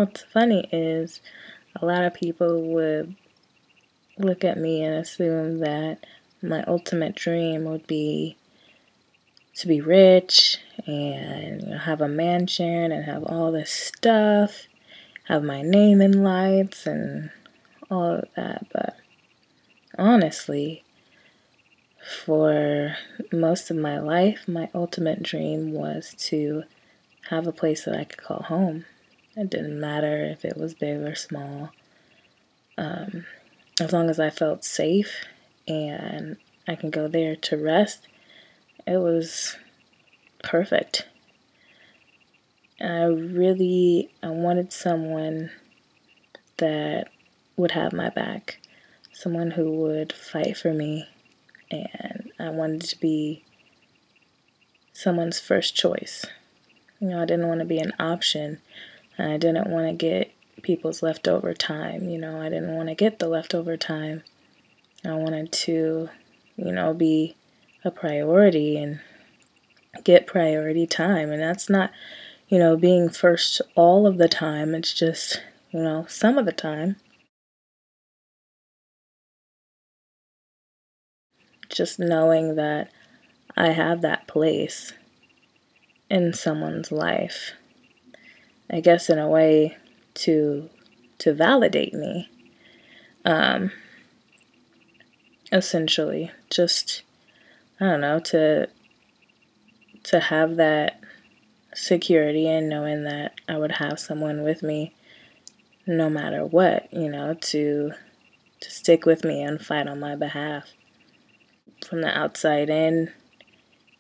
what's funny is a lot of people would look at me and assume that my ultimate dream would be to be rich and have a mansion and have all this stuff, have my name in lights and all of that. But honestly, for most of my life, my ultimate dream was to have a place that I could call home. It didn't matter if it was big or small. As long as I felt safe and I can go there to rest, it was perfect. I wanted someone that would have my back, someone who would fight for me, and I wanted to be someone's first choice. I didn't want to be an option, and I didn't want to get people's leftover time. I didn't want to get the leftover time. I wanted to, be a priority and get priority time. And that's not, being first all of the time. It's just, some of the time. Just knowing that I have that place in someone's life. I guess in a way to validate me. Essentially, just I don't know, to have that security and knowing that I would have someone with me no matter what, to stick with me and fight on my behalf. From the outside in,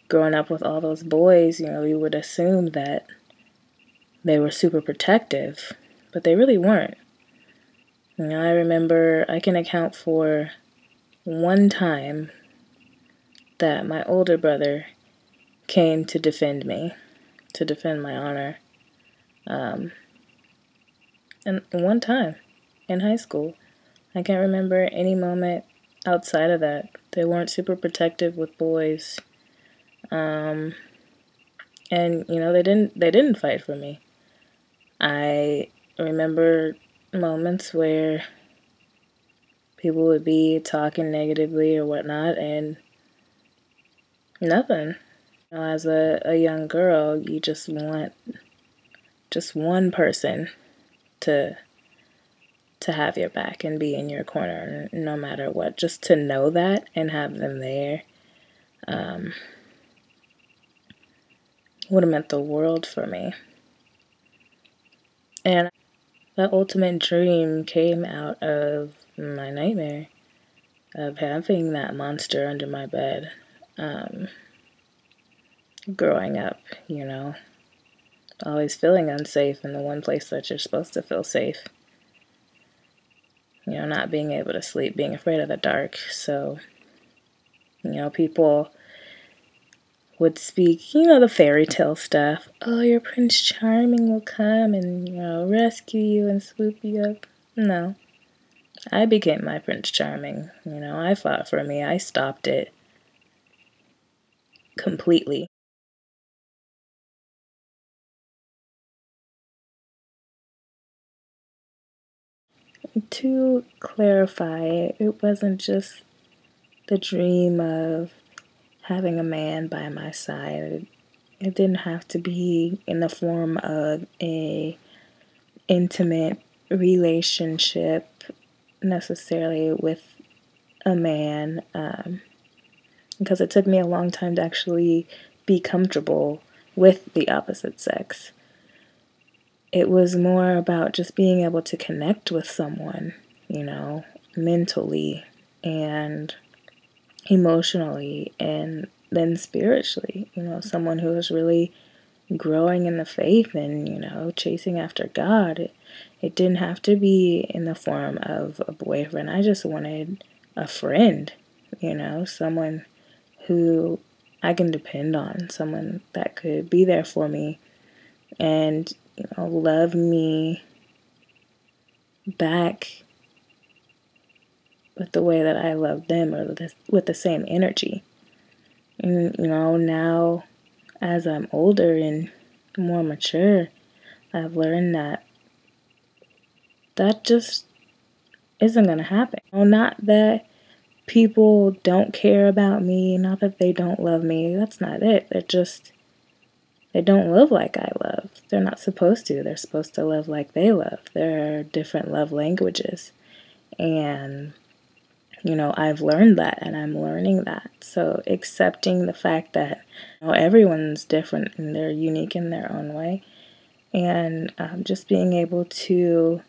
growing up with all those boys, we would assume that they were super protective, but they really weren't. I remember I can account for one time that my older brother came to defend me, to defend my honor. And one time in high school, I can't remember any moment outside of that. They weren't super protective with boys. And they didn't fight for me. I remember moments where people would be talking negatively or whatnot, and nothing. As a young girl, you just want just one person to have your back and be in your corner no matter what. Just to know that and have them there would have meant the world for me. And that ultimate dream came out of my nightmare of having that monster under my bed. Growing up, always feeling unsafe in the one place that you're supposed to feel safe. Not being able to sleep, being afraid of the dark. So, people would speak, the fairy tale stuff. Oh, your Prince Charming will come and, rescue you and swoop you up. No. I became my Prince Charming. I fought for me. I stopped it completely. To clarify, it wasn't just the dream of having a man by my side. It didn't have to be in the form of a intimate relationship necessarily with a man, because it took me a long time to actually be comfortable with the opposite sex. It was more about just being able to connect with someone, mentally and emotionally and then spiritually, someone who is really growing in the faith and, chasing after God. It didn't have to be in the form of a boyfriend. I just wanted a friend, someone who I can depend on, someone that could be there for me and, love me back with the way that I love them, or with the same energy. And, now as I'm older and more mature, I've learned that that just isn't going to happen. Not that people don't care about me, not that they don't love me. That's not it. They don't love like I love. They're not supposed to. They're supposed to love like they love. There are different love languages. And, I've learned that and I'm learning that. So accepting the fact that everyone's different and they're unique in their own way. And just being able to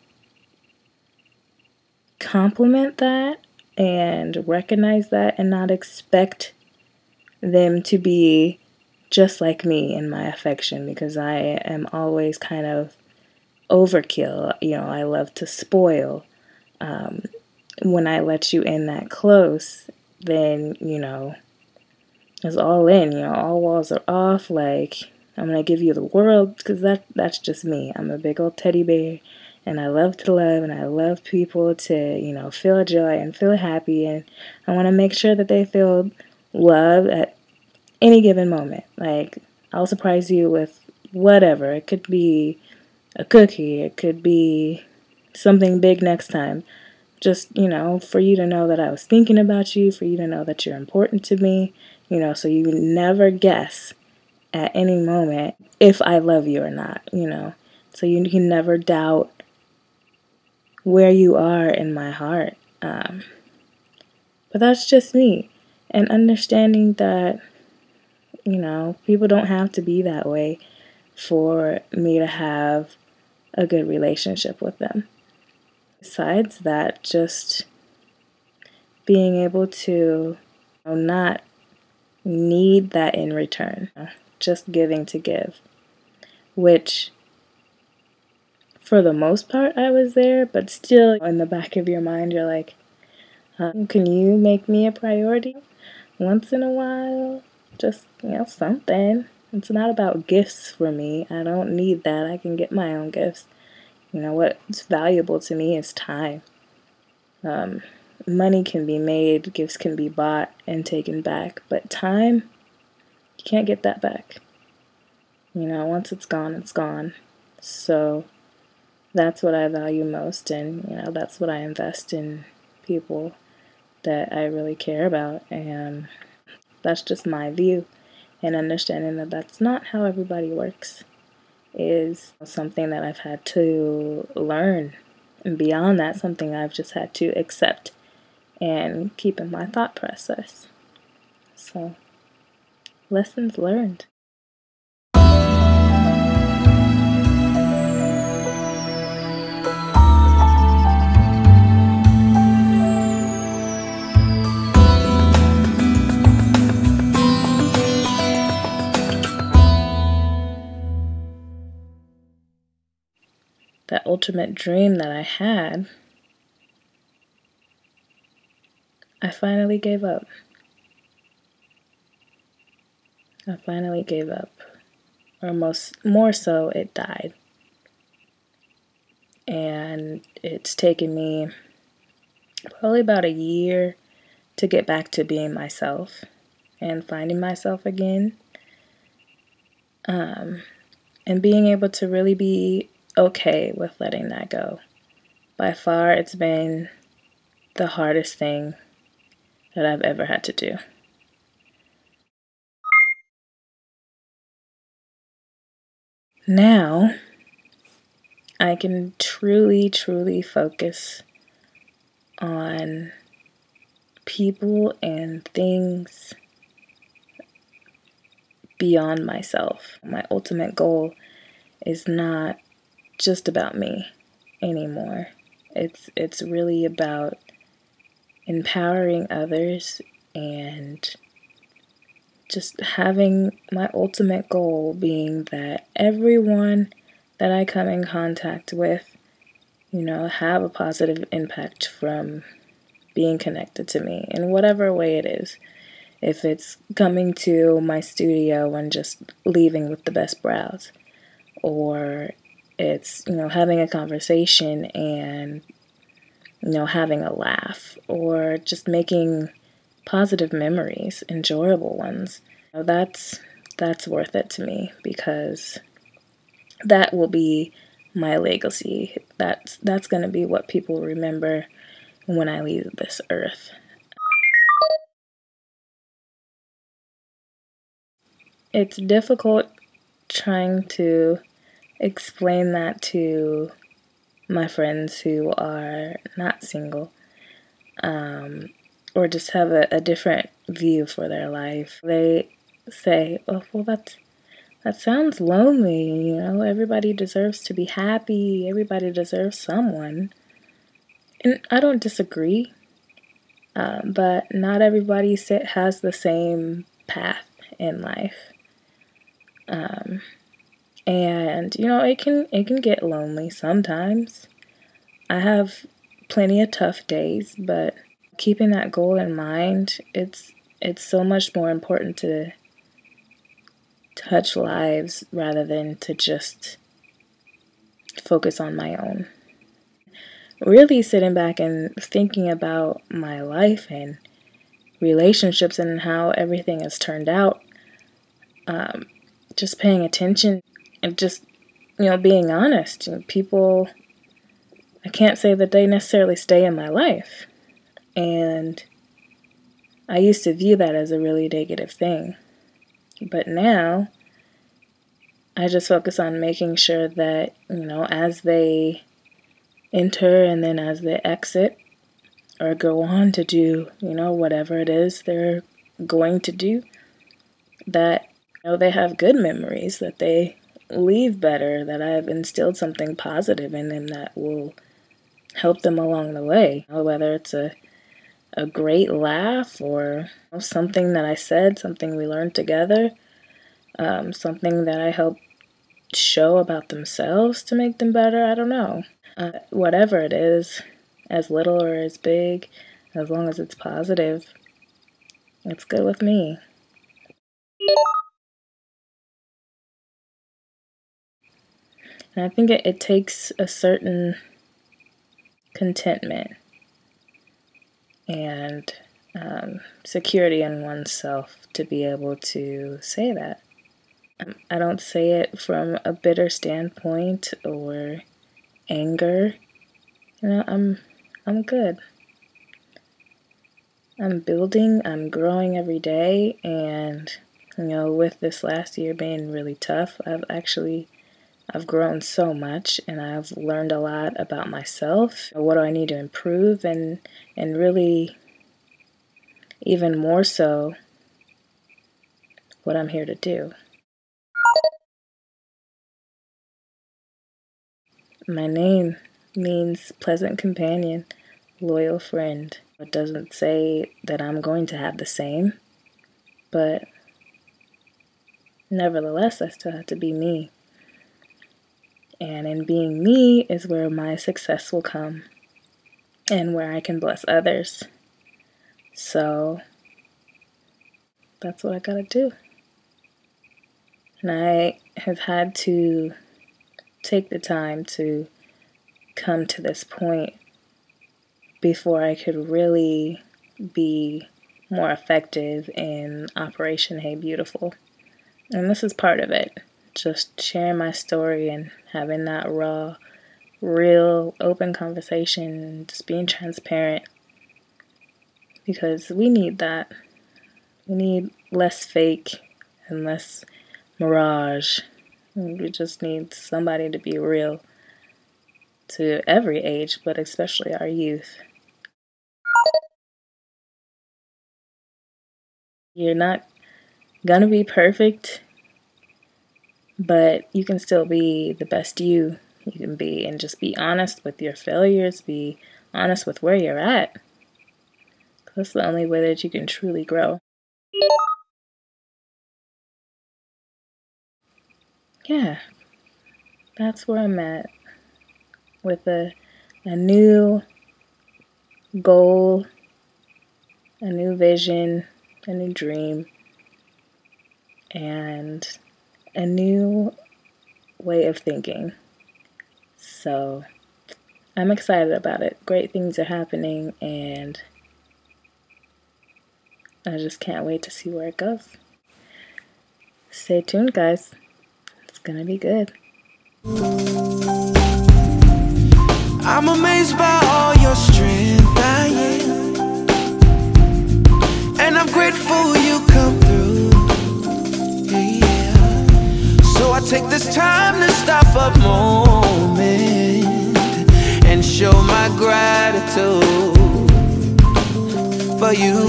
compliment that and recognize that and not expect them to be just like me in my affection, because I am always kind of overkill. I love to spoil. When I let you in that close, then, it's all in, all walls are off. Like, I'm going to give you the world, because that's just me. I'm a big old teddy bear, and I love to love, and I love people to, feel joy and feel happy, and I want to make sure that they feel love at any given moment. Like, I'll surprise you with whatever. It could be a cookie, it could be something big next time. Just, for you to know that I was thinking about you, for you to know that you're important to me, so you never guess at any moment if I love you or not, So you can never doubt where you are in my heart. But that's just me. And understanding that, people don't have to be that way for me to have a good relationship with them. Besides that, just being able to not need that in return, just giving to give, which for the most part I was there, but still in the back of your mind you're like, can you make me a priority once in a while? Just, something. It's not about gifts for me. I don't need that. I can get my own gifts. What's valuable to me is time. Money can be made, gifts can be bought and taken back, but time, you can't get that back. Once it's gone, it's gone. So that's what I value most, and that's what I invest in people that I really care about, and that's just my view. And understanding that that's not how everybody works is something that I've had to learn, and beyond that, something I've just had to accept and keep in my thought process. So, lessons learned. That ultimate dream that I had, I finally gave up. I finally gave up. Or more so, it died. And it's taken me probably about a year to get back to being myself and finding myself again. And being able to really be okay with letting that go. By far, it's been the hardest thing that I've ever had to do. Now, I can truly, truly focus on people and things beyond myself. My ultimate goal is not just about me anymore. It's really about empowering others and just having my ultimate goal being that everyone that I come in contact with, have a positive impact from being connected to me in whatever way it is. If it's coming to my studio and just leaving with the best brows, or it's, having a conversation and, having a laugh, or just making positive memories, enjoyable ones. That's worth it to me, because that will be my legacy. That's going to be what people remember when I leave this earth. It's difficult trying to explain that to my friends who are not single, or just have a different view for their life. They say, oh, well, that sounds lonely, you know, everybody deserves to be happy, everybody deserves someone. And I don't disagree, but not everybody has the same path in life. And you know, it can get lonely sometimes. I have plenty of tough days, but keeping that goal in mind, it's so much more important to touch lives rather than to just focus on my own. Really sitting back and thinking about my life and relationships and how everything has turned out, just paying attention and just, you know, being honest. You know, people, I can't say that they necessarily stay in my life. And I used to view that as a really negative thing. But now, I just focus on making sure that, you know, as they enter and then as they exit or go on to do, you know, whatever it is they're going to do, that, you know, they have good memories, that they leave better, that I've instilled something positive in them that will help them along the way. You know, whether it's a great laugh or, you know, something that I said, something we learned together, something that I helped show about themselves to make them better. I don't know. Whatever it is, as little or as big, as long as it's positive, it's good with me. And I think it takes a certain contentment and security in oneself to be able to say that. I don't say it from a bitter standpoint or anger. You know, I'm good. I'm building, I'm growing every day, and you know, with this last year being really tough, I've grown so much, and I've learned a lot about myself. What do I need to improve, and really, even more so, what I'm here to do. My name means pleasant companion, loyal friend. It doesn't say that I'm going to have the same, but nevertheless, I still have to be me. And in being me is where my success will come and where I can bless others. So that's what I gotta do. And I have had to take the time to come to this point before I could really be more effective in Operation Hey Beautiful. And this is part of it. Just sharing my story and having that raw, real, open conversation, just being transparent. Because we need that. We need less fake and less mirage. We just need somebody to be real to every age, but especially our youth. You're not gonna be perfect, but you can still be the best you can be, and just be honest with your failures, be honest with where you're at. That's the only way that you can truly grow. Yeah, that's where I'm at, with a new goal, a new vision, a new dream, and a new way of thinking. So I'm excited about it. Great things are happening, and I just can't wait to see where it goes. Stay tuned, guys. It's gonna be good. I'm amazed by all your strength, I am. And I'm grateful you come through, yeah. So I take this time to stop a moment and show my gratitude for you.